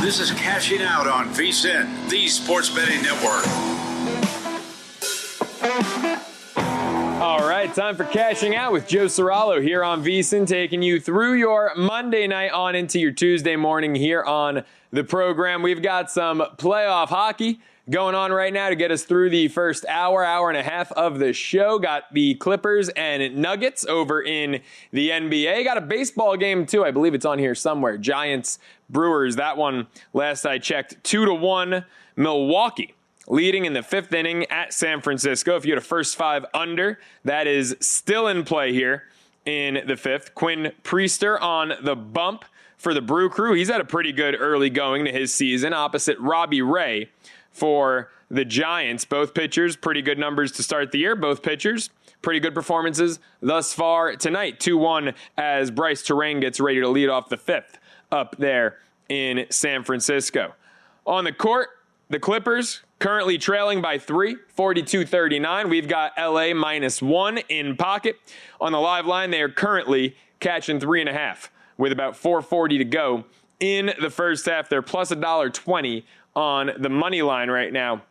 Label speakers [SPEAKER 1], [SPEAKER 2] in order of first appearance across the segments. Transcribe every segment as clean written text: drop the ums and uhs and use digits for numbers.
[SPEAKER 1] This is Cashing Out on VSiN, the sports betting network.
[SPEAKER 2] All right, time for Cashing Out with Joe Ceraulo here on VSiN, taking you through your Monday night on into your Tuesday morning here on the program. We've got some playoff hockey going on right now to get us through the first hour and a half of the show. Got the Clippers and Nuggets over in the NBA. Got a baseball game too. I believe it's on here somewhere. Giants, Brewers. That one, last I checked, 2-1 Milwaukee, leading in the fifth inning at San Francisco. If you had a first five under, that is still in play here in the fifth. Quinn Priester on the bump for the Brew Crew. He's had a pretty good early going to his season, opposite Robbie Ray for the Giants. Both pitchers, pretty good numbers to start the year. Both pitchers, pretty good performances thus far tonight. 2-1 as Bryce Terang gets ready to lead off the fifth up there in San Francisco. On the court, the Clippers currently trailing by 3, 42-39. We've got LA -1 in pocket. On the live line, they are currently catching 3.5 with about 4:40 to go in the first half. They're plus $1.20 on the money line right now.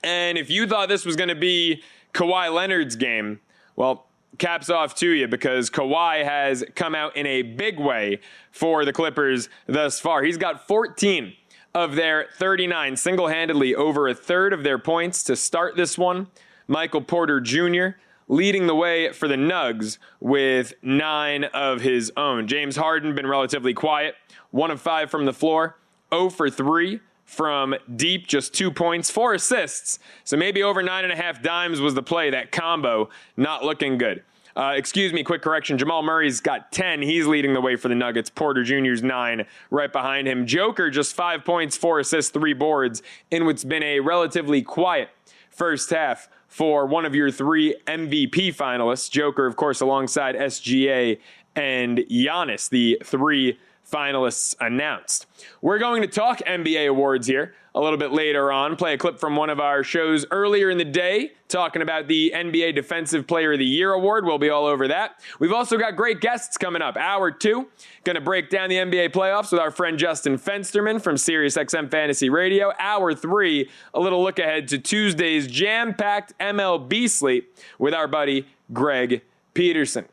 [SPEAKER 2] And if you thought this was going to be Kawhi Leonard's game, well, caps off to you, because Kawhi has come out in a big way for the Clippers thus far. He's got 14 of their 39 single-handedly, over a third of their points to start this one. Michael Porter Jr. leading the way for the Nugs with 9 of his own. James Harden been relatively quiet, 1 of 5 from the floor, 0 for 3 from deep, just 2 points, 4 assists. So maybe over 9.5 dimes was the play. That combo not looking good. Quick correction. Jamal Murray's got 10. He's leading the way for the Nuggets. Porter Jr.'s 9 right behind him. Joker just 5 points, 4 assists, 3 boards in what's been a relatively quiet first half for one of your 3 MVP finalists. Joker, of course, alongside SGA and Giannis, the 3 finalists announced. We're going to talk NBA awards here a little bit later on. Play a clip from one of our shows earlier in the day talking about the NBA Defensive Player of the Year award. We'll be all over that. We've also got great guests coming up. Hour 2, going to break down the NBA playoffs with our friend Justin Fensterman from SiriusXM Fantasy Radio. Hour 3, a little look ahead to Tuesday's jam-packed MLB slate with our buddy Greg Peterson.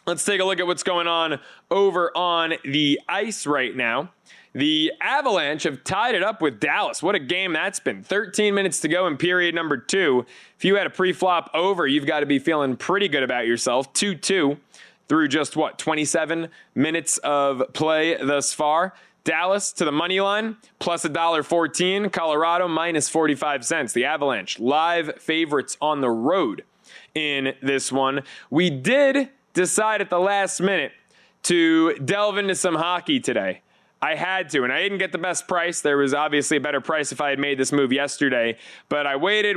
[SPEAKER 2] Let's take a look at what's going on over on the ice right now. The Avalanche have tied it up with Dallas. What a game that's been. 13 minutes to go in period number 2. If you had a pre-flop over, you've got to be feeling pretty good about yourself. 2-2 through just, 27 minutes of play thus far. Dallas to the money line, plus $1.14. Colorado, minus 45 cents. The Avalanche, live favorites on the road in this one. We did decide at the last minute to delve into some hockey today. I had to, and I didn't get the best price. There was obviously a better price if I had made this move yesterday, but I waited,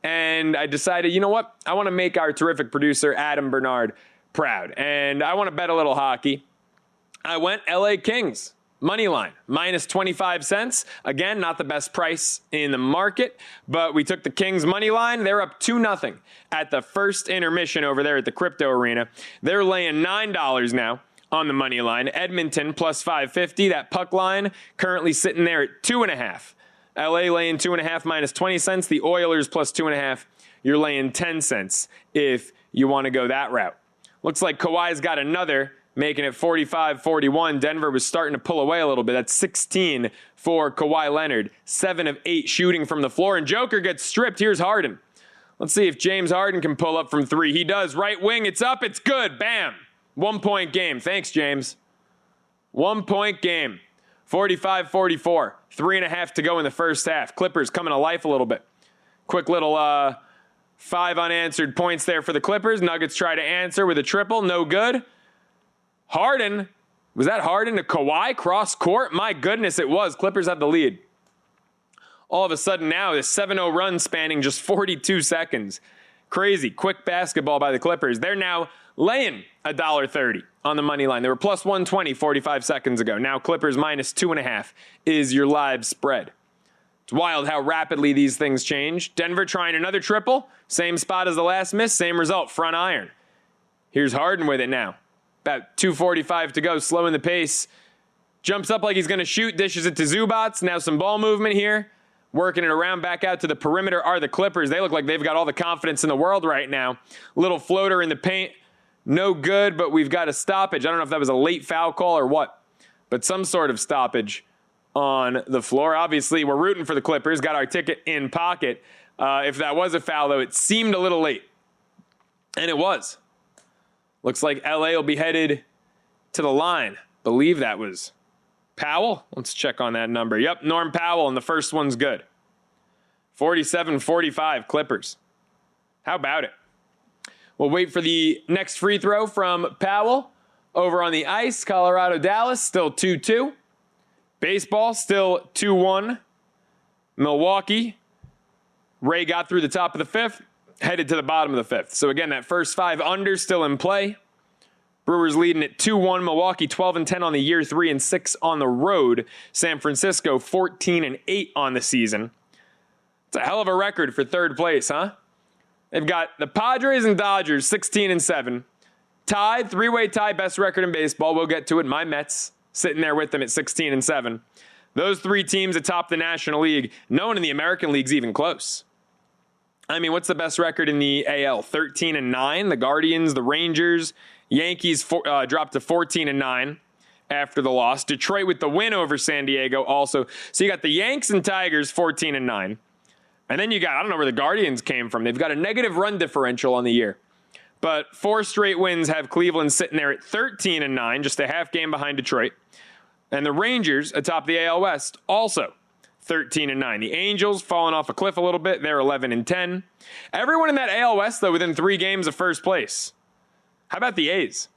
[SPEAKER 2] and I decided, you know what? I want to make our terrific producer, Adam Bernard, proud, and I want to bet a little hockey. I went LA Kings. Money line, minus 25 cents. Again, not the best price in the market, but we took the Kings money line. They're up 2-0 at the first intermission over there at the Crypto Arena. They're laying $9 now on the money line. Edmonton plus 550. That puck line currently sitting there at 2.5. LA laying 2.5 minus 20 cents. The Oilers plus 2.5. You're laying 10 cents if you want to go that route. Looks like Kawhi's got another, making it 45-41. Denver was starting to pull away a little bit. That's 16 for Kawhi Leonard. 7 of 8 shooting from the floor. And Joker gets stripped. Here's Harden. Let's see if James Harden can pull up from 3. He does. Right wing. It's up. It's good. Bam. 1-point game. Thanks, James. 1-point game. 45-44. 3.5 to go in the first half. Clippers coming to life a little bit. Quick little 5 unanswered points there for the Clippers. Nuggets try to answer with a triple. No good. Harden, was that Harden to Kawhi cross court? My goodness, it was. Clippers have the lead. All of a sudden now, this 7-0 run spanning just 42 seconds. Crazy. Quick basketball by the Clippers. They're now laying $1.30 on the money line. They were plus 120 45 seconds ago. Now Clippers minus 2.5 is your live spread. It's wild how rapidly these things change. Denver trying another triple. Same spot as the last miss. Same result. Front iron. Here's Harden with it now. About 2:45 to go, slowing the pace. Jumps up like he's going to shoot, dishes it to Zubats. Now some ball movement here. Working it around back out to the perimeter are the Clippers. They look like they've got all the confidence in the world right now. Little floater in the paint. No good, but we've got a stoppage. I don't know if that was a late foul call or what, but some sort of stoppage on the floor. Obviously, we're rooting for the Clippers. Got our ticket in pocket. If that was a foul, though, it seemed a little late. And it was. Looks like LA will be headed to the line. Believe that was Powell. Let's check on that number. Yep, Norm Powell, and the first one's good. 47-45 Clippers. How about it? We'll wait for the next free throw from Powell. Over on the ice, Colorado-Dallas, still 2-2. Baseball, still 2-1. Milwaukee. Ray got through the top of the fifth, headed to the bottom of the fifth. So again, that first 5 under still in play. Brewers leading at 2-1. Milwaukee 12-10 on the year, 3-6 on the road. San Francisco 14-8 on the season. It's a hell of a record for third place, huh? They've got the Padres and Dodgers 16-7. Tied, 3-way tie, best record in baseball. We'll get to it. My Mets sitting there with them at 16-7. Those 3 teams atop the National League. No one in the American League's even close. I mean, what's the best record in the AL? 13-9. The Guardians, the Rangers, Yankees dropped to 14-9 after the loss. Detroit with the win over San Diego also. So you got the Yanks and Tigers 14-9. And then you got, I don't know where the Guardians came from. They've got a negative run differential on the year. But 4 straight wins have Cleveland sitting there at 13-9, just a half game behind Detroit. And the Rangers atop the AL West also 13-9. The Angels falling off a cliff a little bit. They're 11-10. Everyone in that AL West, though, within 3 games of first place. How about the A's?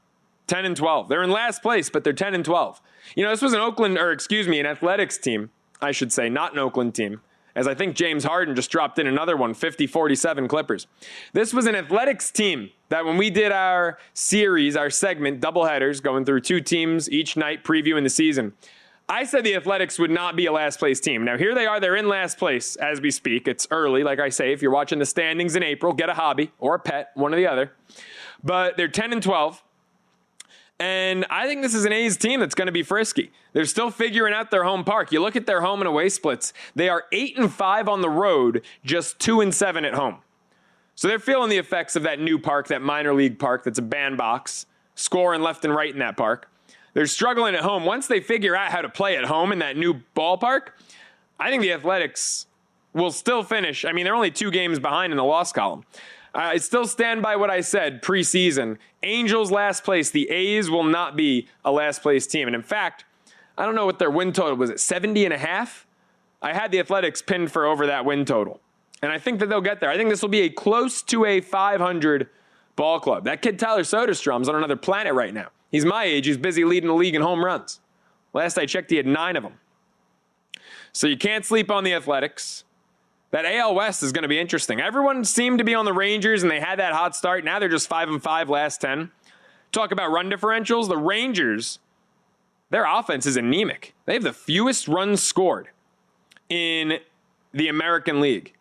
[SPEAKER 2] 10-12. They're in last place, but they're 10-12. You know, this was an an Athletics team, I should say, not an Oakland team. As I think James Harden just dropped in another one, 50-47 Clippers. This was an Athletics team that when we did our series, our segment, doubleheaders, going through 2 teams each night, previewing the season, I said the Athletics would not be a last place team. Now, here they are. They're in last place as we speak. It's early, like I say. If you're watching the standings in April, get a hobby or a pet, one or the other. But they're 10-12. And I think this is an A's team that's going to be frisky. They're still figuring out their home park. You look at their home and away splits. They are 8-5 on the road, just 2-7 at home. So they're feeling the effects of that new park, that minor league park that's a bandbox, scoring left and right in that park. They're struggling at home. Once they figure out how to play at home in that new ballpark, I think the Athletics will still finish. I mean, they're only 2 games behind in the loss column. I still stand by what I said preseason. Angels last place. The A's will not be a last place team. And in fact, I don't know what their win total was. It 70.5? I had the Athletics pinned for over that win total. And I think that they'll get there. I think this will be a close to a 500 ball club. That kid Tyler Soderstrom's on another planet right now. He's my age. He's busy leading the league in home runs. Last I checked, he had 9 of them. So you can't sleep on the Athletics. That AL West is going to be interesting. Everyone seemed to be on the Rangers, and they had that hot start. Now they're just 5-5 last 10. Talk about run differentials. The Rangers, their offense is anemic. They have the fewest runs scored in the American League.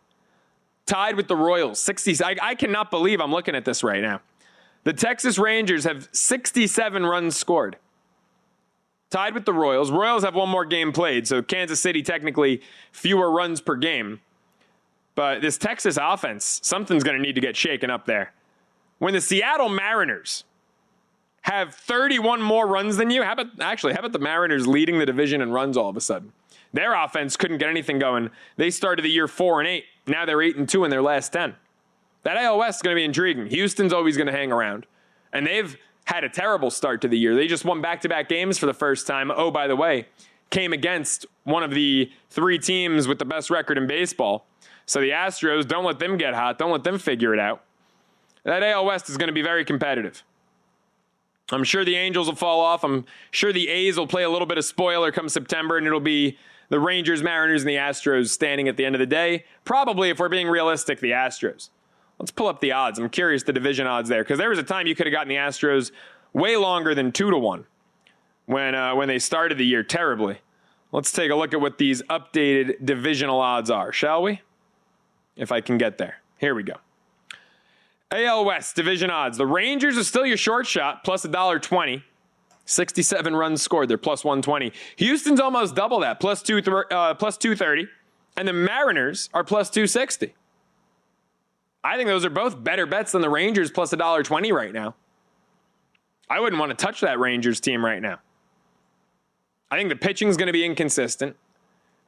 [SPEAKER 2] Tied with the Royals, 60. I cannot believe I'm looking at this right now. The Texas Rangers have 67 runs scored. Tied with the Royals. Royals have 1 more game played, so Kansas City technically fewer runs per game. But this Texas offense, something's going to need to get shaken up there. When the Seattle Mariners have 31 more runs than you, how about the Mariners leading the division in runs all of a sudden? Their offense couldn't get anything going. They started the year 4-8. Now they're 8-2 in their last 10. That AL West is going to be intriguing. Houston's always going to hang around. And they've had a terrible start to the year. They just won back-to-back games for the first time. Oh, by the way, came against one of the 3 teams with the best record in baseball. So the Astros, don't let them get hot. Don't let them figure it out. That AL West is going to be very competitive. I'm sure the Angels will fall off. I'm sure the A's will play a little bit of spoiler come September, and it'll be the Rangers, Mariners, and the Astros standing at the end of the day. Probably, if we're being realistic, the Astros. Let's pull up the odds. I'm curious the division odds there, because there was a time you could have gotten the Astros way longer than 2-1 when they started the year terribly. Let's take a look at what these updated divisional odds are, shall we? If I can get there. Here we go. AL West division odds. The Rangers are still your short shot, plus $1.20. 67 runs scored. They're plus 120. Houston's almost double that, plus 230. And the Mariners are plus 260. I think those are both better bets than the Rangers plus $1.20 right now. I wouldn't want to touch that Rangers team right now. I think the pitching is going to be inconsistent.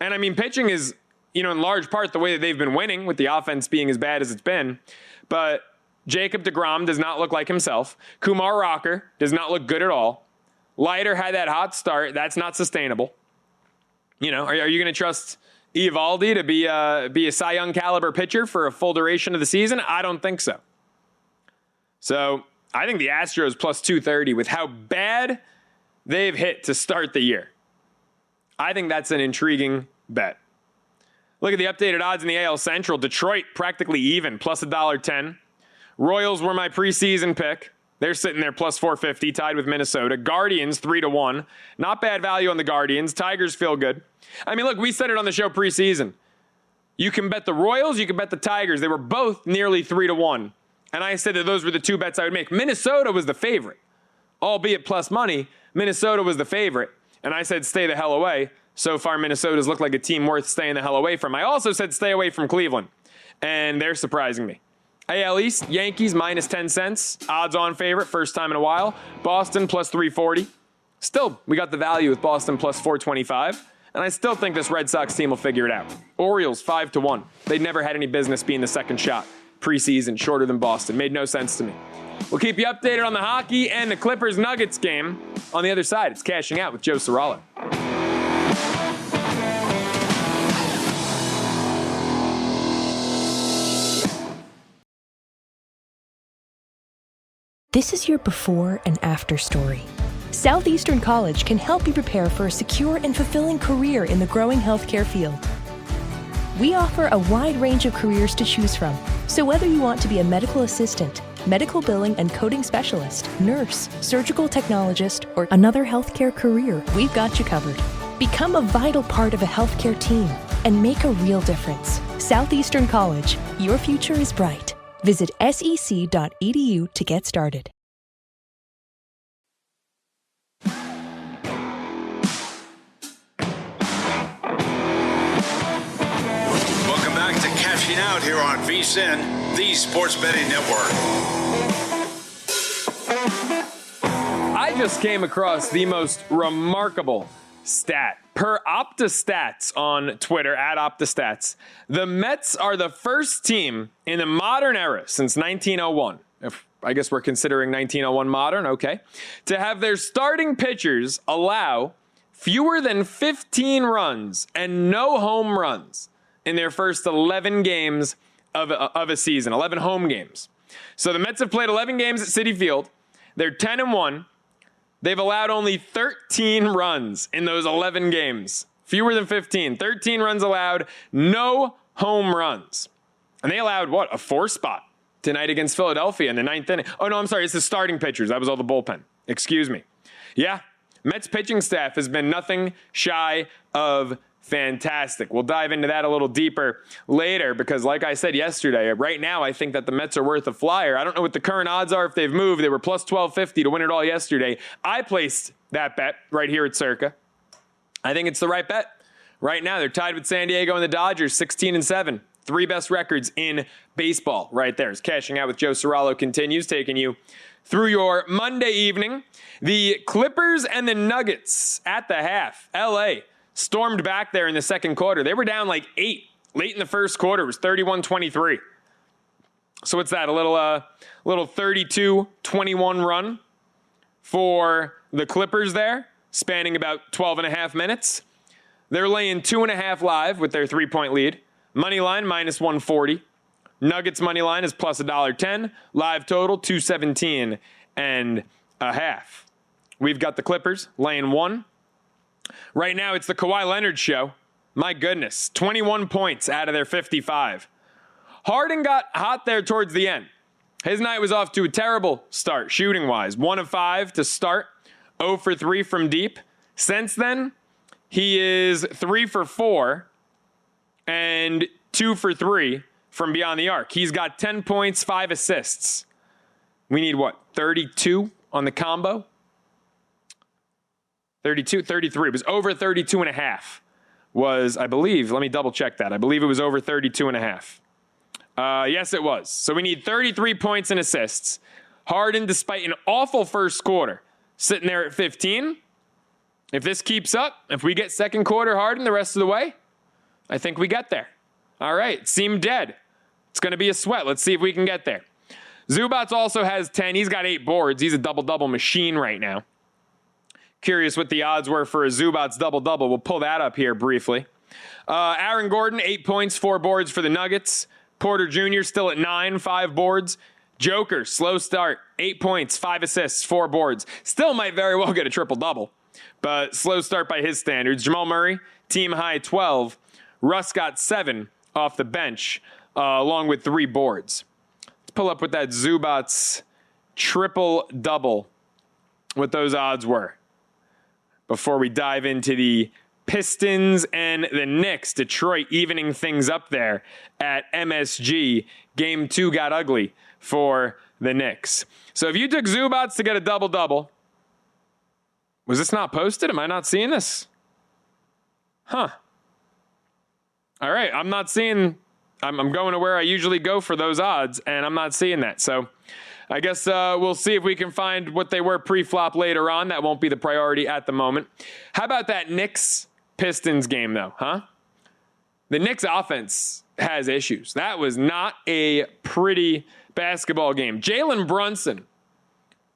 [SPEAKER 2] And I mean, pitching is, in large part the way that they've been winning, with the offense being as bad as it's been. But Jacob deGrom does not look like himself. Kumar Rocker does not look good at all. Leiter had that hot start. That's not sustainable. Are you going to trust Eovaldi to be a Cy Young caliber pitcher for a full duration of the season? I don't think so. So I think the Astros plus 230 with how bad they've hit to start the year. I think that's an intriguing bet. Look at the updated odds in the AL Central. Detroit practically even, plus $1.10. Royals were my preseason pick. They're sitting there plus 450, tied with Minnesota. Guardians 3-1. Not bad value on the Guardians. Tigers feel good. I mean, look, we said it on the show preseason. You can bet the Royals, you can bet the Tigers. They were both nearly 3-1. And I said that those were the two bets I would make. Minnesota was the favorite. Albeit plus money, Minnesota was the favorite. And I said stay the hell away. So far, Minnesota's looked like a team worth staying the hell away from. I also said stay away from Cleveland. And they're surprising me. AL East, Yankees minus 10 cents. Odds on favorite, first time in a while. Boston plus 340. Still, we got the value with Boston plus 425. And I still think this Red Sox team will figure it out. Orioles 5-1. They never had any business being the second shot. Preseason, shorter than Boston. Made no sense to me. We'll keep you updated on the hockey and the Clippers-Nuggets game. On the other side, it's Cashing Out with Joe Ceraulo.
[SPEAKER 3] This is your before and after story. Southeastern College can help you prepare for a secure and fulfilling career in the growing healthcare field. We offer a wide range of careers to choose from. So whether you want to be a medical assistant, medical billing and coding specialist, nurse, surgical technologist, or another healthcare career, we've got you covered. Become a vital part of a healthcare team and make a real difference. Southeastern College, your future is bright. Visit sec.edu to get started.
[SPEAKER 1] Welcome back to Cashing Out here on VSiN, the Sports Betting Network.
[SPEAKER 2] I just came across the most remarkable stat. Per OptaStats on Twitter, at OptaStats, the Mets are the first team in the modern era since 1901. If I guess we're considering 1901 modern, okay. To have their starting pitchers allow fewer than 15 runs and no home runs in their first 11 games of a season, 11 home games. So the Mets have played 11 games at Citi Field. They're 10-1. They've allowed only 13 runs in those 11 games. Fewer than 15. 13 runs allowed, no home runs. And they allowed, a 4 spot tonight against Philadelphia in the 9th inning. Oh, no, I'm sorry. It's the starting pitchers. That was all the bullpen. Excuse me. Yeah, Mets pitching staff has been nothing shy of fantastic. We'll dive into that a little deeper later because, like I said yesterday, right now I think that the Mets are worth a flyer. I don't know what the current odds are if they've moved. They were plus 1250 to win it all yesterday. I placed that bet right here at Circa. I think it's the right bet. Right now, they're tied with San Diego and the Dodgers, 16-7. 3 best records in baseball right there. As Cashing Out with Joe Ceraulo continues, taking you through your Monday evening. The Clippers and the Nuggets at the half. LA stormed back there in the second quarter. They were down like 8 late in the first quarter. It was 31-23. So what's that? A little 32-21 run for the Clippers there, spanning about 12 and a half minutes. They're laying 2.5 live with their 3-point lead. Money line minus 140. Nuggets money line is plus $1.10. Live total 217 and a half. We've got the Clippers laying 1. Right now, it's the Kawhi Leonard show. My goodness, 21 points out of their 55. Harden got hot there towards the end. His night was off to a terrible start, shooting-wise. 1 of 5 to start, 0 for 3 from deep. Since then, he is 3 for 4 and 2 for 3 from beyond the arc. He's got 10 points, 5 assists. We need, 32 on the combo? 32, 33. It was over 32 and a half. Was, I believe, let me double check that. I believe it was over 32 and a half. Yes, it was. So we need 33 points and assists. Harden, despite an awful first quarter, sitting there at 15. If this keeps up, if we get second quarter Harden the rest of the way, I think we get there. All right, seemed dead. It's going to be a sweat. Let's see if we can get there. Zubats also has 10. He's got 8 boards. He's a double-double machine right now. Curious what the odds were for a Zubats double-double. We'll pull that up here briefly. Aaron Gordon, 8 points, 4 boards for the Nuggets. Porter Jr. still at 9, 5 boards. Joker, slow start, 8 points, 5 assists, 4 boards. Still might very well get a triple-double, but slow start by his standards. Jamal Murray, team high 12. Russ got 7 off the bench, along with 3 boards. Let's pull up what that Zubats triple-double, what those odds were, before we dive into the Pistons and the Knicks. Detroit evening things up there at MSG. Game 2 got ugly for the Knicks. So if you took Zubats to get a double-double, was this not posted? Am I not seeing this? Huh. All right, I'm not seeing, I'm going to where I usually go for those odds, and I'm not seeing that. So I guess we'll see if we can find what they were pre-flop later on. That won't be the priority at the moment. How about that Knicks-Pistons game, though, huh? The Knicks offense has issues. That was not a pretty basketball game. Jalen Brunson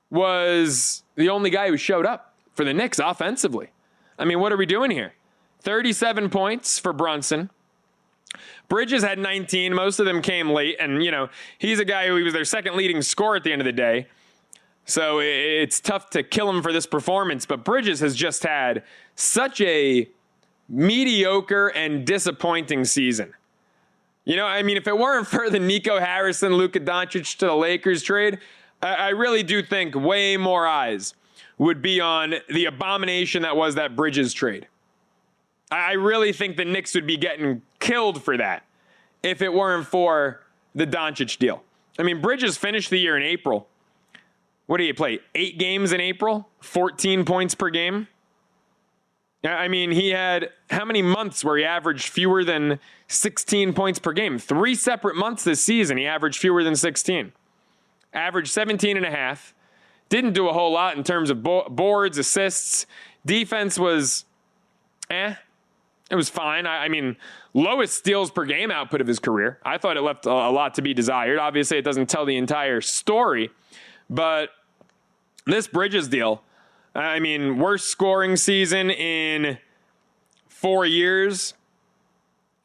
[SPEAKER 2] was the only guy who showed up for the Knicks offensively. I mean, what are we doing here? 37 points for Brunson. Bridges had 19. Most of them came late. And, you know, he's a guy who he was their second leading scorer at the end of the day. So it's tough to kill him for this performance. But Bridges has just had such a mediocre and disappointing season. You know, I mean, if it weren't for the Nico Harrison, Luka Doncic to the Lakers trade, I really do think way more eyes would be on the abomination that was that Bridges trade. I really think the Knicks would be getting killed for that if it weren't for the Doncic deal. I mean, Bridges finished the year in April. What did he play? 8 games in April? 14 points per game? I mean, he had how many months where he averaged fewer than 16 points per game? 3 separate months this season, he averaged fewer than 16. Averaged 17 and a half. Didn't do a whole lot in terms of boards, assists. Defense was, it was fine. I mean, lowest steals per game output of his career. I thought it left a lot to be desired. Obviously, it doesn't tell the entire story. But this Bridges deal, I mean, worst scoring season in 4 years.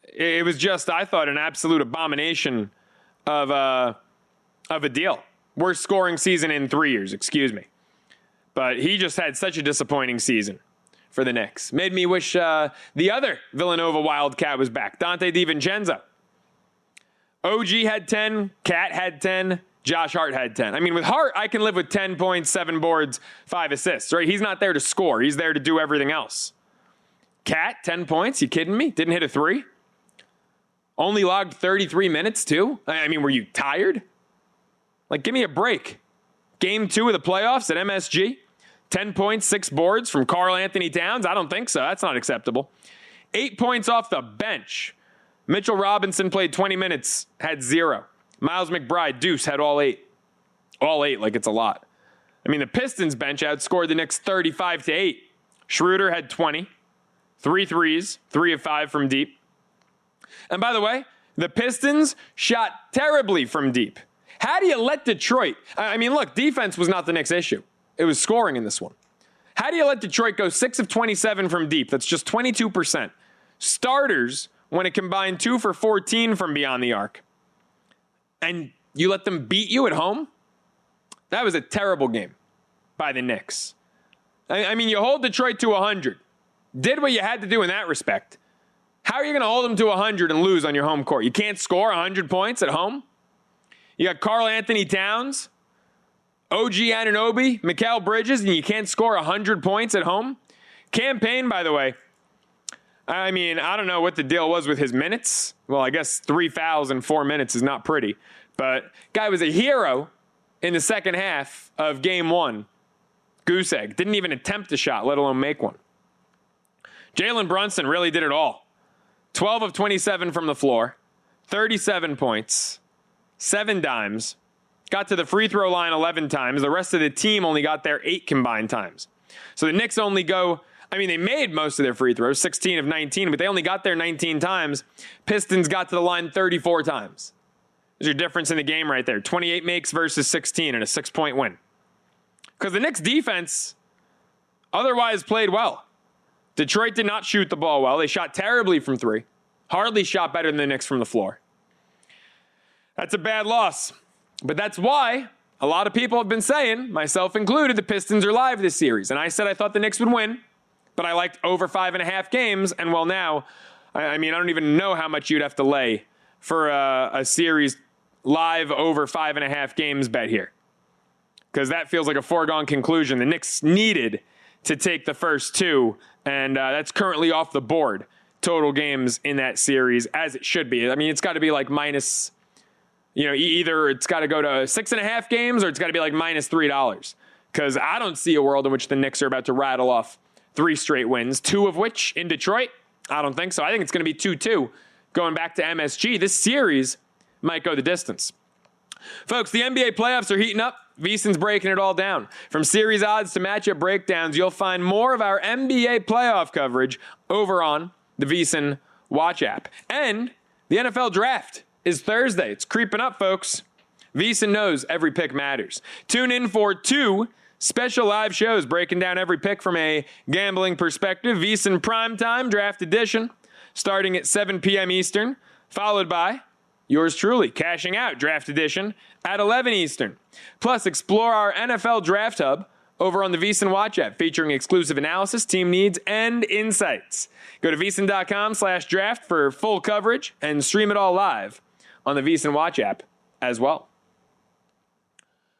[SPEAKER 2] It was just, I thought, an absolute abomination of a deal. Worst scoring season in 3 years, excuse me. But he just had such a disappointing season for the Knicks. Made me wish the other Villanova Wildcat was back, Dante DiVincenzo. OG had 10, Cat had 10, Josh Hart had 10. I mean, with Hart, I can live with 10 points, 7 boards, 5 assists, right? He's not there to score. He's there to do everything else. Cat, 10 points? You kidding me? Didn't hit a 3? Only logged 33 minutes, too? I mean, were you tired? Like, give me a break. Game 2 of the playoffs at MSG. 10 points, 6 boards from Karl Anthony Towns? I don't think so. That's not acceptable. 8 points off the bench. Mitchell Robinson played 20 minutes, had 0. Miles McBride, Deuce, had all 8. All 8, like it's a lot. I mean, the Pistons bench outscored the Knicks 35-8. Schroeder had 20. 3 threes, 3 of 5 from deep. And by the way, the Pistons shot terribly from deep. How do you let Detroit... I mean, look, defense was not the Knicks' issue. It was scoring in this one. How do you let Detroit go 6 of 27 from deep? That's just 22%. Starters want to combine 2 for 14 from beyond the arc. And you let them beat you at home? That was a terrible game by the Knicks. I mean, you hold Detroit to 100. Did what you had to do in that respect. How are you going to hold them to 100 and lose on your home court? You can't score 100 points at home? You got Karl Anthony Towns, OG Anunoby, Mikal Bridges, and you can't score 100 points at home? Cam Payne, by the way, I mean, I don't know what the deal was with his minutes. Well, I guess 3 fouls in 4 minutes is not pretty. But guy was a hero in the second half of game 1. Goose egg. Didn't even attempt a shot, let alone make one. Jalen Brunson really did it all. 12 of 27 from the floor, 37 points, 7 dimes. Got to the free throw line 11 times. The rest of the team only got there 8 combined times. So the Knicks only they made most of their free throws, 16 of 19, but they only got there 19 times. Pistons got to the line 34 times. There's your difference in the game right there. 28 makes versus 16 and a 6-point win. Because the Knicks defense otherwise played well. Detroit did not shoot the ball well. They shot terribly from 3. Hardly shot better than the Knicks from the floor. That's a bad loss. But that's why a lot of people have been saying, myself included, the Pistons are live this series. And I said I thought the Knicks would win, but I liked over 5.5 games. And well, now, I don't even know how much you'd have to lay for a series live over 5.5 games bet here. Because that feels like a foregone conclusion. The Knicks needed to take the first 2, and that's currently off the board. Total games in that series, as it should be. I mean, it's got to be like minus, either it's got to go to 6.5 games or it's got to be like minus $3. Because I don't see a world in which the Knicks are about to rattle off 3 straight wins, 2 of which in Detroit. I don't think so. I think it's going to be 2-2 going back to MSG. This series might go the distance. Folks, the NBA playoffs are heating up. VSiN's breaking it all down. From series odds to matchup breakdowns, you'll find more of our NBA playoff coverage over on the VSiN Watch app. And the NFL Draft is Thursday. It's creeping up, folks. VSiN knows every pick matters. Tune in for 2 special live shows breaking down every pick from a gambling perspective. VSiN Primetime Draft Edition starting at 7 p.m. Eastern, followed by yours truly, Cashing Out Draft Edition at 11 Eastern. Plus, explore our NFL Draft Hub over on the VSiN Watch app, featuring exclusive analysis, team needs, and insights. Go to VSiN.com/draft for full coverage and stream it all live on the VSiN Watch app as well.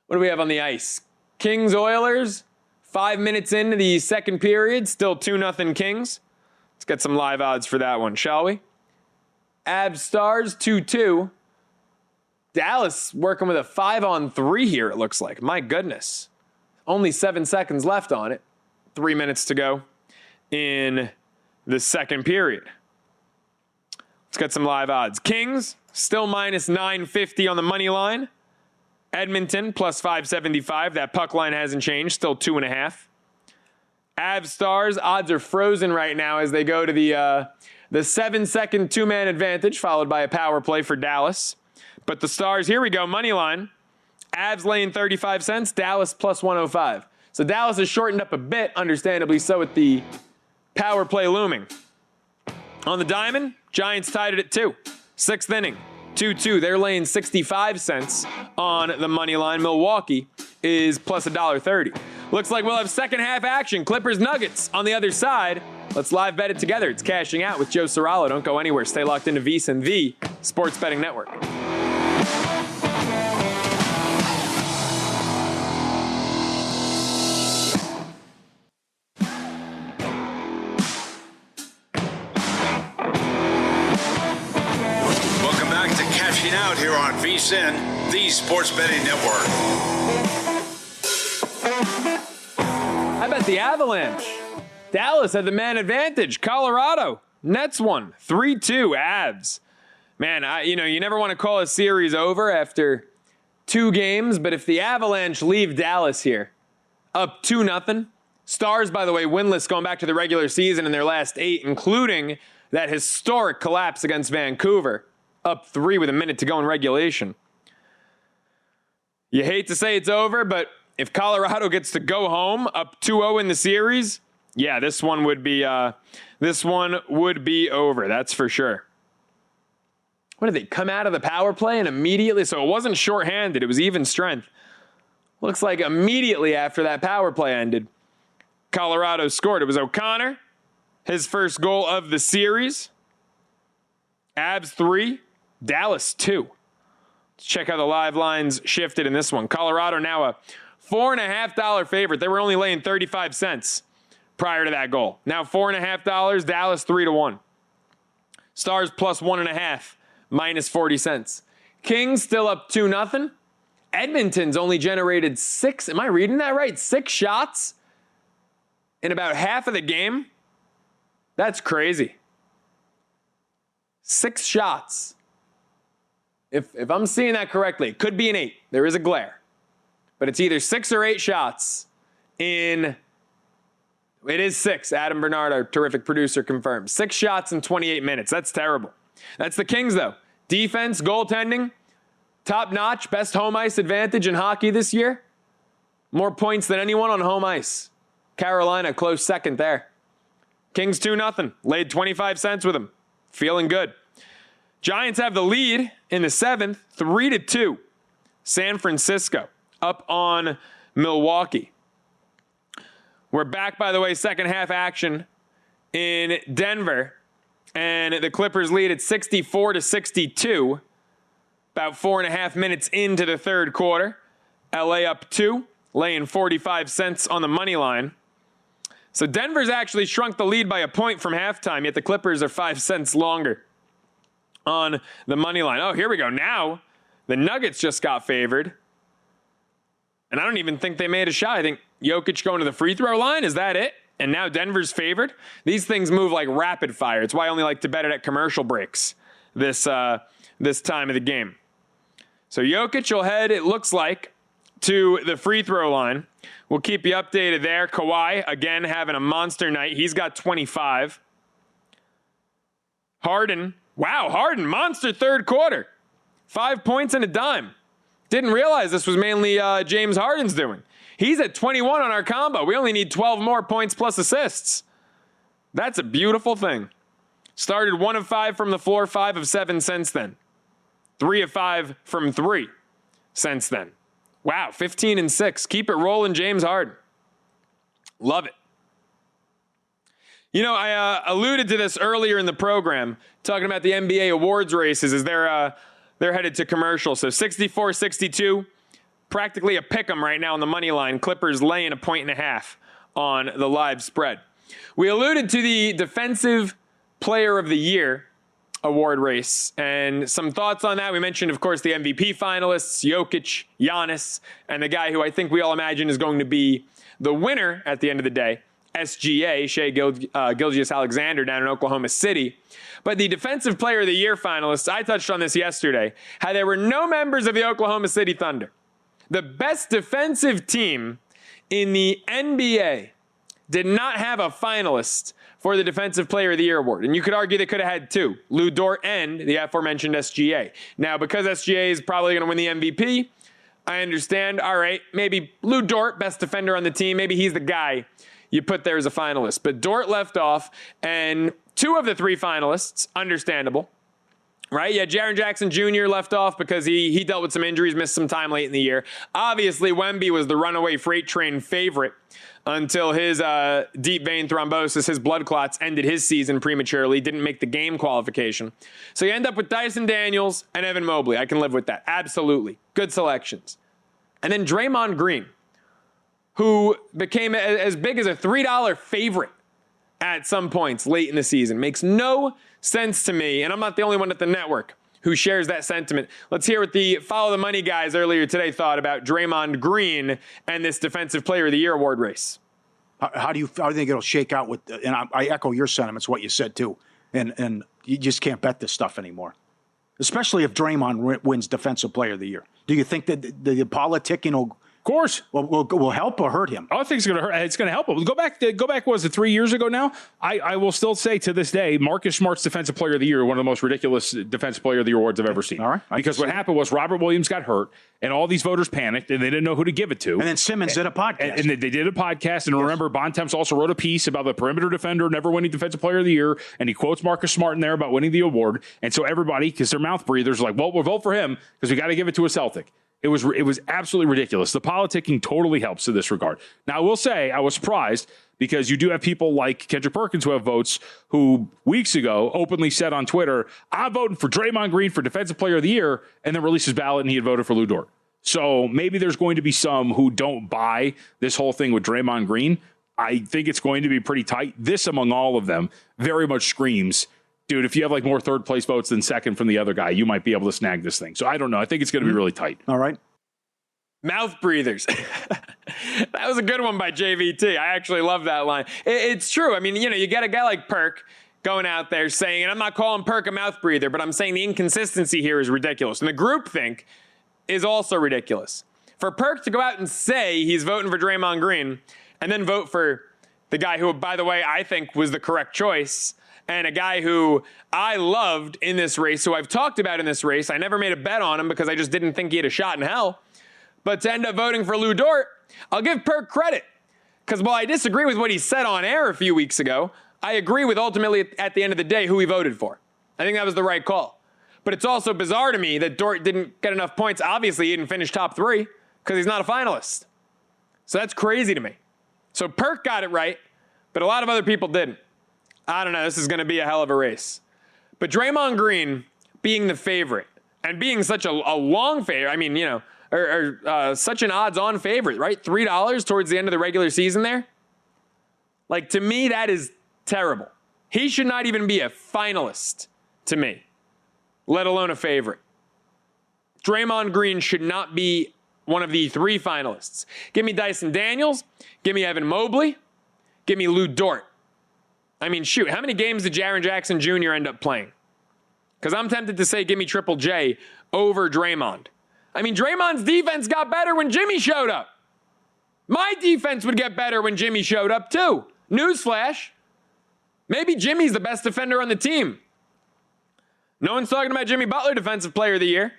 [SPEAKER 2] What do we have on the ice? Kings Oilers, 5 minutes into the second period, still 2-0 Kings. Let's get some live odds for that one, shall we? Avs Stars 2-2. Dallas working with a 5-on-3 here, it looks like. My goodness. Only 7 seconds left on it. 3 minutes to go in the second period. Let's get some live odds. Kings still minus 950 on the money line. Edmonton plus 575. That puck line hasn't changed. Still 2.5. Avs Stars odds are frozen right now as they go to the 7-second 2-man advantage, followed by a power play for Dallas. But the Stars, here we go, money line. Avs laying 35 cents, Dallas plus 105. So Dallas has shortened up a bit, understandably so, with the power play looming. On the diamond, Giants tied it at 2. 6th inning, 2-2. They're laying 65 cents on the money line. Milwaukee is plus $1.30. Looks like we'll have second half action. Clippers Nuggets on the other side. Let's live bet it together. It's Cashing Out with Joe Ceraulo. Don't go anywhere. Stay locked into VSiN, the Sports Betting Network.
[SPEAKER 1] Welcome back to Cashing Out here on VSiN, the Sports Betting Network.
[SPEAKER 2] How about the Avalanche? Dallas had the man advantage. Colorado, Nets won 3-2. Avs. Man, you never want to call a series over after 2 games, but if the Avalanche leave Dallas here, up 2-0. Stars, by the way, winless going back to the regular season in their last 8, including that historic collapse against Vancouver, up 3 with a minute to go in regulation. You hate to say it's over, but if Colorado gets to go home up 2-0 in the series, yeah, this one would be over. That's for sure. What did they come out of the power play and immediately? So it wasn't shorthanded. It was even strength. Looks like immediately after that power play ended, Colorado scored. It was O'Connor, his first goal of the series. Avs 3, Dallas 2. Let's check how the live lines shifted in this one. Colorado now a $4.50 favorite. They were only laying 35 cents prior to that goal. Now $4.50, Dallas 3-1. Stars plus 1.5, minus 40 cents. Kings still up 2-0. Edmonton's only generated 6, am I reading that right? 6 shots in about half of the game? That's crazy. 6 shots. If I'm seeing that correctly, it could be an 8. There is a glare. But it's either 6 or 8 shots in... It is 6. Adam Bernard, our terrific producer, confirmed. 6 shots in 28 minutes. That's terrible. That's the Kings, though. Defense, goaltending, top-notch, best home ice advantage in hockey this year. More points than anyone on home ice. Carolina, close second there. Kings 2-0. Laid 25 cents with them. Feeling good. Giants have the lead in the 7th, 3-2. San Francisco up on Milwaukee. We're back, by the way, second half action in Denver. And the Clippers lead at 64-62. About 4.5 minutes into the third quarter. LA up 2, laying 45 cents on the money line. So Denver's actually shrunk the lead by a point from halftime, yet the Clippers are 5 cents longer on the money line. Oh, here we go. Now the Nuggets just got favored. And I don't even think they made a shot. I think Jokic going to the free throw line. Is that it? And now Denver's favored. These things move like rapid fire. It's why I only like to bet it at commercial breaks this time of the game. So Jokic will head, it looks like, to the free throw line. We'll keep you updated there. Kawhi, again, having a monster night. He's got 25. Harden. Wow, Harden, monster third quarter. 5 points and a dime. Didn't realize this was mainly James Harden's doing. He's at 21 on our combo. We only need 12 more points plus assists. That's a beautiful thing. Started 1 of 5 from the floor, 5 of 7 since then. 3 of 5 from 3 since then. Wow, 15 and 6. Keep it rolling, James Harden. Love it. You know, I alluded to this earlier in the program, talking about the NBA awards races as they're headed to commercial. So 64-62, practically a pick 'em right now on the money line. Clippers laying 1.5 on the live spread. We alluded to the Defensive Player of the Year award race and some thoughts on that. We mentioned, of course, the MVP finalists, Jokic, Giannis, and the guy who I think we all imagine is going to be the winner at the end of the day, SGA, Shai Gilgeous-Alexander down in Oklahoma City. But the Defensive Player of the Year finalists, I touched on this yesterday, how there were no members of the Oklahoma City Thunder. The best defensive team in the NBA did not have a finalist for the Defensive Player of the Year award. And you could argue they could have had 2, Lou Dort and the aforementioned SGA. Now, because SGA is probably going to win the MVP, I understand, all right, maybe Lou Dort, best defender on the team, maybe he's the guy you put there as a finalist. But Dort left off, and 2 of the 3 finalists, understandable, right? Yeah, Jaren Jackson Jr. left off because he dealt with some injuries, missed some time late in the year. Obviously, Wemby was the runaway freight train favorite until his deep vein thrombosis, his blood clots, ended his season prematurely, didn't make the game qualification. So you end up with Dyson Daniels and Evan Mobley. I can live with that. Absolutely. Good selections. And then Draymond Green, who became as big as a $3 favorite at some points late in the season. Makes no sense to me, and I'm not the only one at the network who shares that sentiment. Let's hear what the Follow the Money guys earlier today thought about Draymond Green and this Defensive Player of the Year award race.
[SPEAKER 4] How do you think it'll shake out with? And I echo your sentiments, what you said too. And you just can't bet this stuff anymore, especially if Draymond wins Defensive Player of the Year. Do you think that the politicking will help or hurt him?
[SPEAKER 5] I think it's going to hurt. It's going to help him. Go back. Was it 3 years ago now? I will still say to this day, Marcus Smart's Defensive Player of the Year, one of the most ridiculous Defensive Player of the Year awards I've ever seen.
[SPEAKER 4] All right.
[SPEAKER 5] Because what happened was Robert Williams got hurt, and all these voters panicked, and they didn't know who to give it to.
[SPEAKER 4] And then Simmons did a podcast.
[SPEAKER 5] And they did a podcast, and remember, Bontemps also wrote a piece about the perimeter defender never winning Defensive Player of the Year, and he quotes Marcus Smart in there about winning the award. And so everybody, because they're mouth breathers, are like, well, we'll vote for him because we got to give it to a Celtic. It was absolutely ridiculous. The politicking totally helps in this regard. Now, I will say I was surprised because you do have people like Kendrick Perkins who have votes who weeks ago openly said on Twitter, I'm voting for Draymond Green for Defensive Player of the Year, and then released his ballot and he had voted for Lou Dort. So maybe there's going to be some who don't buy this whole thing with Draymond Green. I think it's going to be pretty tight. This, among all of them, very much screams, dude, if you have like more third place votes than second from the other guy, you might be able to snag this thing. So I don't know. I think it's going to be really tight.
[SPEAKER 4] All right.
[SPEAKER 2] Mouth breathers. That was a good one by JVT. I actually love that line. It's true. I mean, you get a guy like Perk going out there saying, and I'm not calling Perk a mouth breather, but I'm saying the inconsistency here is ridiculous. And the groupthink is also ridiculous. For Perk to go out and say he's voting for Draymond Green and then vote for the guy who, by the way, I think was the correct choice, and a guy who I loved in this race, who I've talked about in this race. I never made a bet on him because I just didn't think he had a shot in hell. But to end up voting for Lou Dort, I'll give Perk credit. Because while I disagree with what he said on air a few weeks ago, I agree with ultimately at the end of the day who he voted for. I think that was the right call. But it's also bizarre to me that Dort didn't get enough points. Obviously, he didn't finish top 3 because he's not a finalist. So that's crazy to me. So Perk got it right, but a lot of other people didn't. I don't know. This is going to be a hell of a race. But Draymond Green being the favorite and being such a long favorite, I mean, such an odds-on favorite, right? $3 towards the end of the regular season there. Like, to me, that is terrible. He should not even be a finalist to me, let alone a favorite. Draymond Green should not be one of the 3 finalists. Give me Dyson Daniels. Give me Evan Mobley. Give me Lou Dort. I mean, shoot, how many games did Jaren Jackson Jr. end up playing? Because I'm tempted to say give me Triple J over Draymond. I mean, Draymond's defense got better when Jimmy showed up. My defense would get better when Jimmy showed up too. Newsflash. Maybe Jimmy's the best defender on the team. No one's talking about Jimmy Butler, Defensive Player of the Year.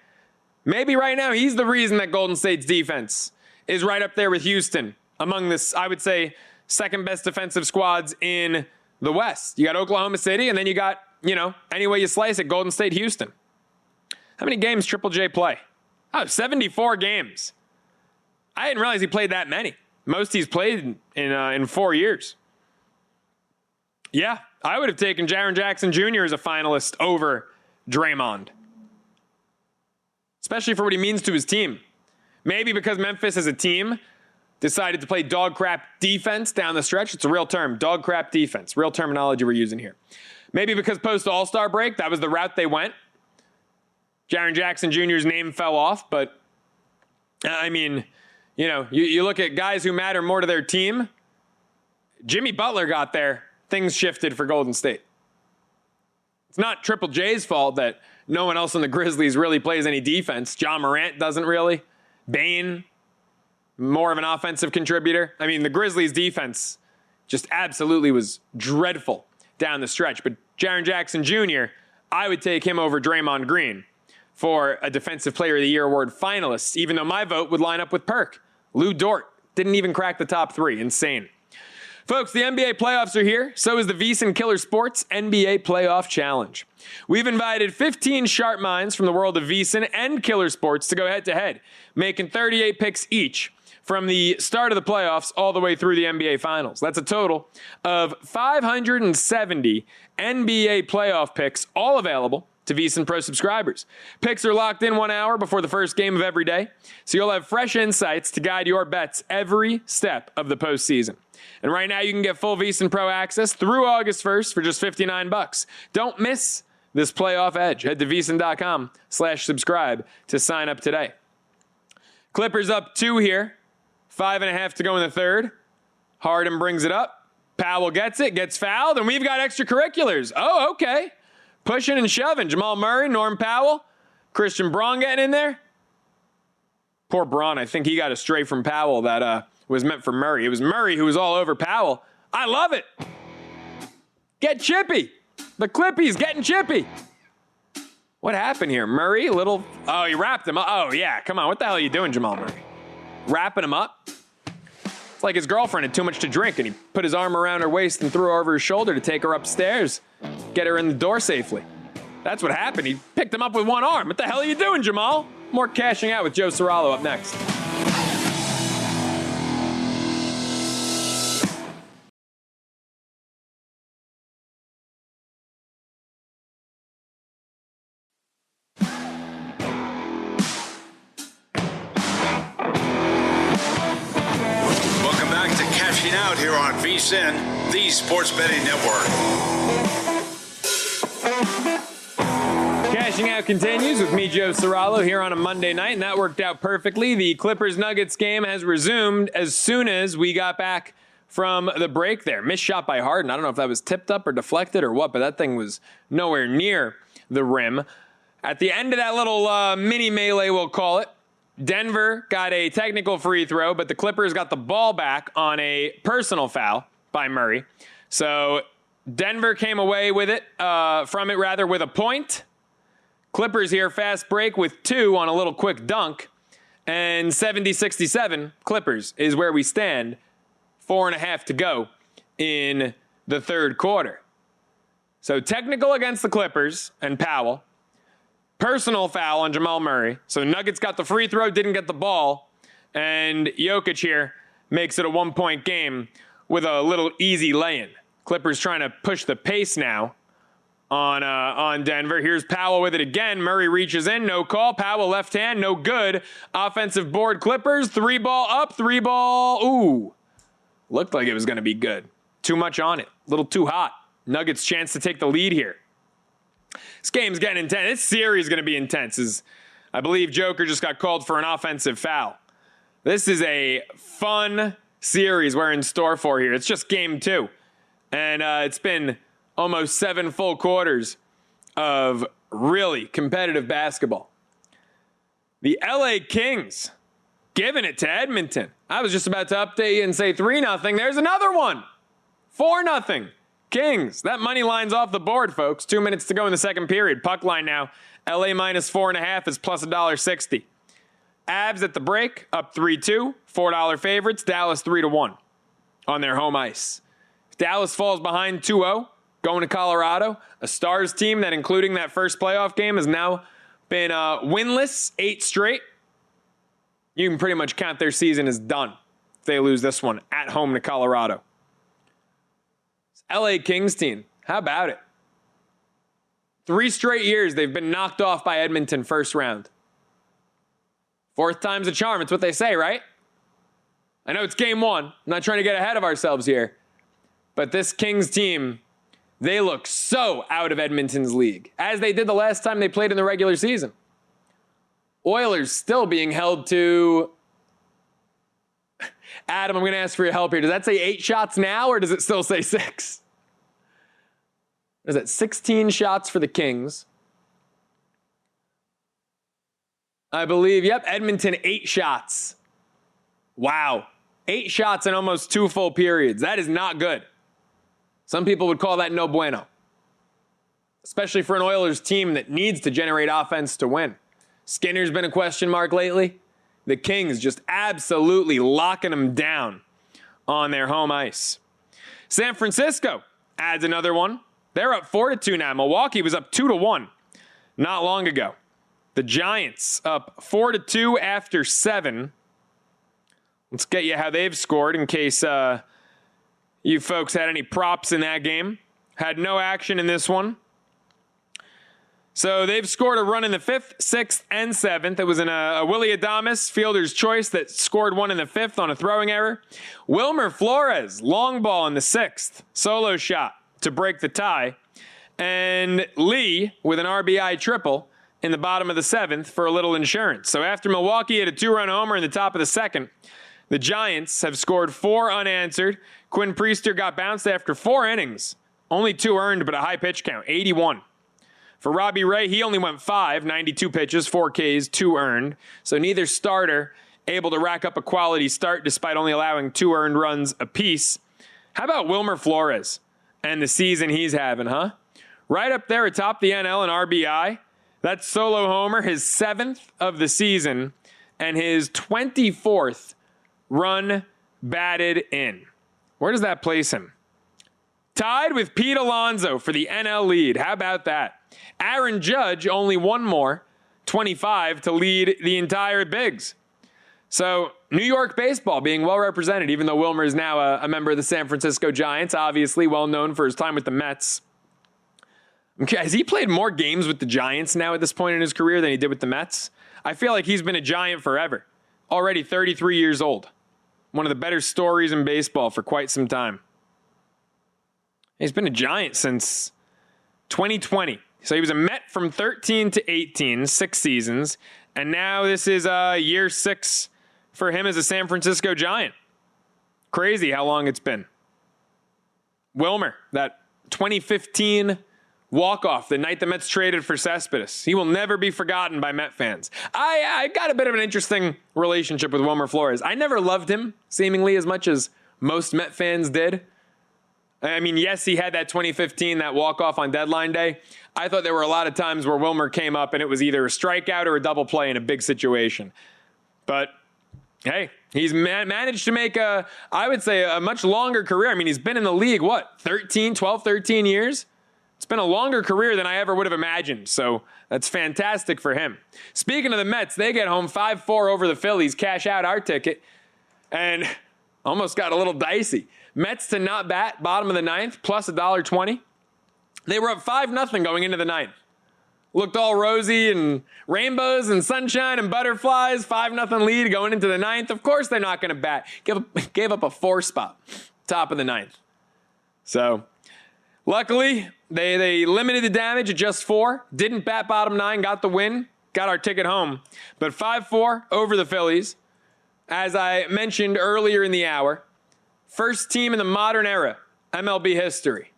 [SPEAKER 2] Maybe right now he's the reason that Golden State's defense is right up there with Houston among this, I would say, second best defensive squads in the West. You got Oklahoma City, and then you got, any way you slice it, Golden State, Houston. How many games Triple J play? 74 games. I didn't realize he played that many. Most he's played in 4 years. Yeah, I would have taken Jaren Jackson Jr. as a finalist over Draymond. Especially for what he means to his team. Maybe because Memphis as a team decided to play dog crap defense down the stretch. It's a real term, dog crap defense. Real terminology we're using here. Maybe because post All-Star break, that was the route they went. Jaren Jackson Jr.'s name fell off, but I mean, you look at guys who matter more to their team. Jimmy Butler got there. Things shifted for Golden State. It's not Triple J's fault that no one else in the Grizzlies really plays any defense. John Morant doesn't really. Bane, more of an offensive contributor. I mean, the Grizzlies' defense just absolutely was dreadful down the stretch. But Jaren Jackson Jr., I would take him over Draymond Green for a Defensive Player of the Year award finalist, even though my vote would line up with Perk. Lou Dort didn't even crack the top 3. Insane. Folks, the NBA playoffs are here. So is the VSiN Killer Sports NBA Playoff Challenge. We've invited 15 sharp minds from the world of VSiN and Killer Sports to go head-to-head, making 38 picks each from the start of the playoffs all the way through the NBA Finals. That's a total of 570 NBA playoff picks, all available to VSiN Pro subscribers. Picks are locked in 1 hour before the first game of every day, so you'll have fresh insights to guide your bets every step of the postseason. And right now you can get full VSiN Pro access through August 1st for just $59. Don't miss this playoff edge. Head to VSiN.com/subscribe to sign up today. Clippers up 2 here. 5.5 to go in the third. Harden brings it up. Powell gets it, gets fouled, and we've got extracurriculars. Oh, okay. Pushing and shoving. Jamal Murray, Norm Powell, Christian Braun getting in there. Poor Braun, I think he got a stray from Powell that was meant for Murray. It was Murray who was all over Powell. I love it. Get chippy. The Clippies getting chippy. What happened here? Murray, he wrapped him up. Oh, yeah, come on. What the hell are you doing, Jamal Murray? Wrapping him up? It's like his girlfriend had too much to drink, and he put his arm around her waist and threw her over his shoulder to take her upstairs, get her in the door safely. That's what happened. He picked him up with one arm. What the hell are you doing, Jamal? More Cashing Out with Joe Ceraulo up next.
[SPEAKER 1] Out here on VSiN, the Sports Betting Network.
[SPEAKER 2] Cashing Cashing Out continues with me, Joe Ceraulo, here on a Monday night, and that worked out perfectly. The Clippers-Nuggets game has resumed as soon as we got back from the break there. Missed shot by Harden. I don't know if that was tipped up or deflected or what, but that thing was nowhere near the rim. At the end of that little mini melee, we'll call it, Denver got a technical free throw, but the Clippers got the ball back on a personal foul by Murray. So Denver came away with it, with a point. Clippers here, fast break with 2 on a little quick dunk. And 70-67, Clippers is where we stand. 4.5 to go in the third quarter. So technical against the Clippers and Powell. Personal foul on Jamal Murray. So Nuggets got the free throw, didn't get the ball. And Jokic here makes it a 1-point game with a little easy lay-in. Clippers trying to push the pace now on Denver. Here's Powell with it again. Murray reaches in, no call. Powell left hand, no good. Offensive board Clippers, 3-ball up, 3-ball. Ooh, looked like it was going to be good. Too much on it, a little too hot. Nuggets chance to take the lead here. This game's getting intense. This series is going to be intense, as I believe Joker just got called for an offensive foul. This is a fun series we're in store for here. It's just game 2. And it's been almost 7 full quarters of really competitive basketball. The LA Kings giving it to Edmonton. I was just about to update you and say 3-0. There's another one. 4-0. Kings. That money line's off the board, folks. 2 minutes to go in the second period. Puck line now. LA minus 4.5 is plus $1.60. Avs at the break, up 3-2. $4 favorites. Dallas 3-1 on their home ice. If Dallas falls behind 2-0, going to Colorado, a Stars team that, including that first playoff game, has now been winless 8 straight. You can pretty much count their season as done if they lose this one at home to Colorado. It's LA Kings team. How about it? 3 straight years they've been knocked off by Edmonton first round. 4th time's a charm. It's what they say, right? I know it's game 1. I'm not trying to get ahead of ourselves here. But this Kings team, they look so out of Edmonton's league, as they did the last time they played in the regular season. Oilers still being held to... Adam, I'm going to ask for your help here. Does that say 8 shots now, or does it still say 6? Is that 16 shots for the Kings? I believe, yep, Edmonton 8 shots. Wow. 8 shots in almost 2 full periods. That is not good. Some people would call that no bueno. Especially for an Oilers team that needs to generate offense to win. Skinner's been a question mark lately. The Kings just absolutely locking them down on their home ice. San Francisco adds another one. They're up 4-2 now. Milwaukee was up 2-1 not long ago. The Giants up 4-2 after 7. Let's get you how they've scored in case you folks had any props in that game. Had no action in this one. So they've scored a run in the 5th, 6th, and 7th. It was in a Willy Adames fielder's choice that scored one in the 5th on a throwing error. Wilmer Flores, long ball in the 6th, solo shot to break the tie. And Lee with an RBI triple in the bottom of the 7th for a little insurance. So after Milwaukee had a 2-run homer in the top of the 2nd, the Giants have scored 4 unanswered. Quinn Priester got bounced after 4 innings. Only 2 earned, but a high pitch count, 81. For Robbie Ray, he only went 5, 92 pitches, 4 Ks, 2 earned. So neither starter able to rack up a quality start despite only allowing 2 earned runs apiece. How about Wilmer Flores and the season he's having, huh? Right up there atop the NL in RBI. That's solo homer, his 7th of the season, and his 24th run batted in. Where does that place him? Tied with Pete Alonso for the NL lead. How about that? Aaron Judge only 1 more, 25, to lead the entire Bigs. So New York baseball being well represented, even though Wilmer is now a member of the San Francisco Giants, obviously well known for his time with the Mets. Okay, has he played more games with the Giants now at this point in his career than he did with the Mets? I feel like he's been a Giant forever. Already 33 years old. One of the better stories in baseball for quite some time. He's been a Giant since 2020. So he was a Met from 13 to 18, 6 seasons. And now this is year 6 for him as a San Francisco Giant. Crazy how long it's been. Wilmer, that 2015 walk-off the night the Mets traded for Cespedes. He will never be forgotten by Met fans. I got a bit of an interesting relationship with Wilmer Flores. I never loved him seemingly as much as most Met fans did. I mean, yes, he had that 2015, that walk-off on deadline day. I thought there were a lot of times where Wilmer came up and it was either a strikeout or a double play in a big situation. But, hey, he's managed to make I would say, a much longer career. I mean, he's been in the league, 12, 13 years? It's been a longer career than I ever would have imagined, so that's fantastic for him. Speaking of the Mets, they get home 5-4 over the Phillies, cash out our ticket, and almost got a little dicey. Mets to not bat, bottom of the ninth, plus $1.20. They were up 5-0 going into the ninth. Looked all rosy and rainbows and sunshine and butterflies. 5-0 lead going into the ninth. Of course they're not going to bat. Gave up a 4 spot, top of the ninth. So, luckily, they limited the damage at just 4. Didn't bat bottom 9, got the win, got our ticket home. But 5-4 over the Phillies. As I mentioned earlier in the hour, first team in the modern era, MLB history,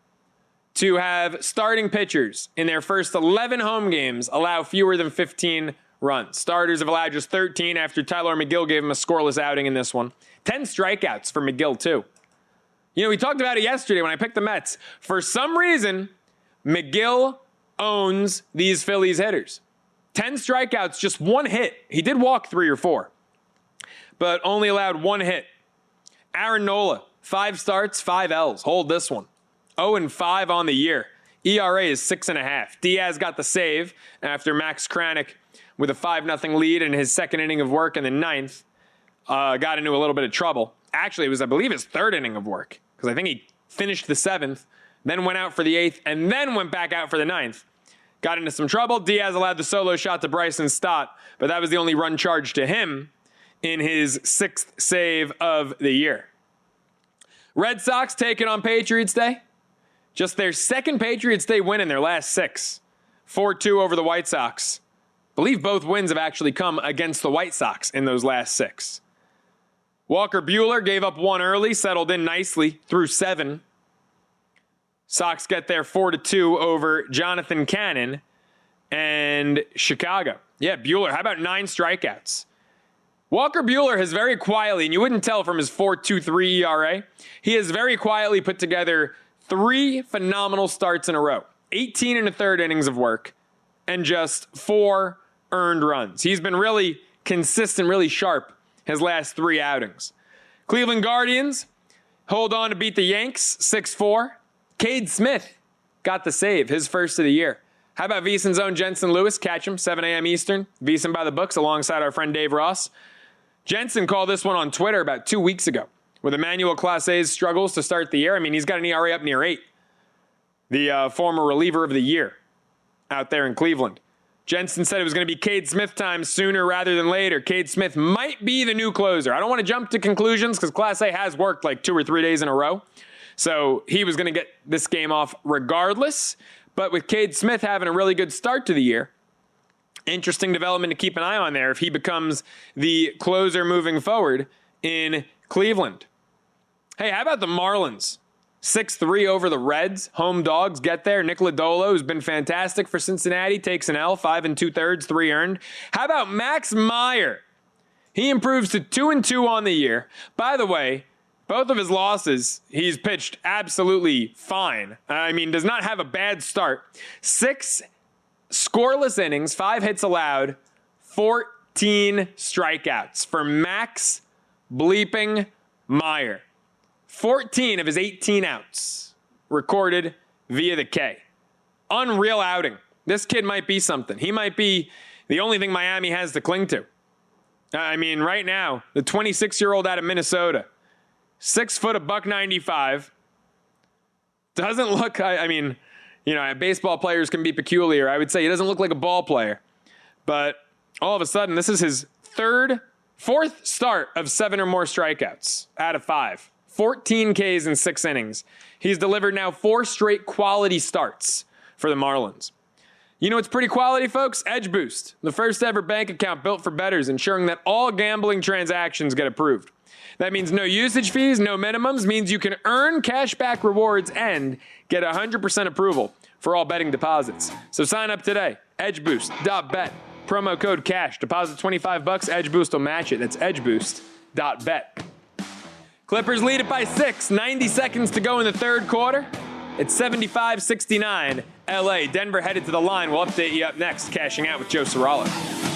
[SPEAKER 2] to have starting pitchers in their first 11 home games allow fewer than 15 runs. Starters have allowed just 13 after Tyler McGill gave him a scoreless outing in this one. 10 strikeouts for McGill, too. You know, we talked about it yesterday when I picked the Mets. For some reason, McGill owns these Phillies hitters. 10 strikeouts, just 1 hit. He did walk 3 or 4, but only allowed 1 hit. Aaron Nola, 5 starts, 5 L's. Hold this one. 0-5 on the year. ERA is 6.5. Diaz got the save after Max Kranick, with a 5-0 lead in his second inning of work in the ninth, got into a little bit of trouble. Actually, it was, I believe, his third inning of work, because I think he finished the 7th, then went out for the 8th, and then went back out for the 9th. Got into some trouble. Diaz allowed the solo shot to Bryson Stott, but that was the only run charged to him in his 6th save of the year. Red Sox taking on Patriots Day. Just their second Patriots Day win in their last 6. 4-2 over the White Sox. Believe both wins have actually come against the White Sox in those last 6. Walker Buehler gave up 1 early, settled in nicely through 7. Sox get there 4-2 over Jonathan Cannon and Chicago. Yeah, Buehler, how about 9 strikeouts? Walker Buehler has very quietly, and you wouldn't tell from his 4.23 ERA, he has very quietly put together 3 phenomenal starts in a row. 18 1/3 innings of work and just 4 earned runs. He's been really consistent, really sharp his last 3 outings. Cleveland Guardians hold on to beat the Yanks 6-4. Cade Smith got the save, his first of the year. How about VSiN's own Jensen Lewis? Catch him, 7 a.m. Eastern. VSiN by the books alongside our friend Dave Ross. Jensen called this one on Twitter about 2 weeks ago. With Emmanuel Clase's struggles to start the year, I mean, he's got an ERA up near 8. The former reliever of the year out there in Cleveland. Jensen said it was going to be Cade Smith time sooner rather than later. Cade Smith might be the new closer. I don't want to jump to conclusions because Clase has worked like 2 or 3 days in a row. So he was going to get this game off regardless. But with Cade Smith having a really good start to the year, interesting development to keep an eye on there if he becomes the closer moving forward in Cleveland. Hey, how about the Marlins? 6-3 over the Reds. Home dogs get there. Nick Lodolo, who's been fantastic for Cincinnati, takes an L, 5 2/3, 3 earned. How about Max Meyer? He improves to 2-2 on the year. By the way, both of his losses, he's pitched absolutely fine. I mean, does not have a bad start. 6 scoreless innings, 5 hits allowed, 14 strikeouts for Max bleeping Meyer. 14 of his 18 outs recorded via the K. Unreal outing. This kid might be something. He might be the only thing Miami has to cling to. I mean, right now, the 26-year-old out of Minnesota, 6 foot, $195. Doesn't look, I mean, you know, baseball players can be peculiar. I would say he doesn't look like a ball player. But all of a sudden, this is his 4th start of 7 or more strikeouts out of 5. 14 Ks in 6 innings. He's delivered now 4 straight quality starts for the Marlins. You know what's pretty quality, folks? Edge Boost, the first ever bank account built for bettors, ensuring that all gambling transactions get approved. That means no usage fees, no minimums, means you can earn cashback rewards and get 100% approval for all betting deposits. So sign up today, edgeboost.bet. Promo code CASH. Deposit $25, Edge Boost will match it. That's edgeboost.bet. Clippers lead it by 6, 90 seconds to go in the third quarter. It's 75-69 LA. Denver headed to the line. We'll update you up next. Cashing Out with Joe Ceraulo.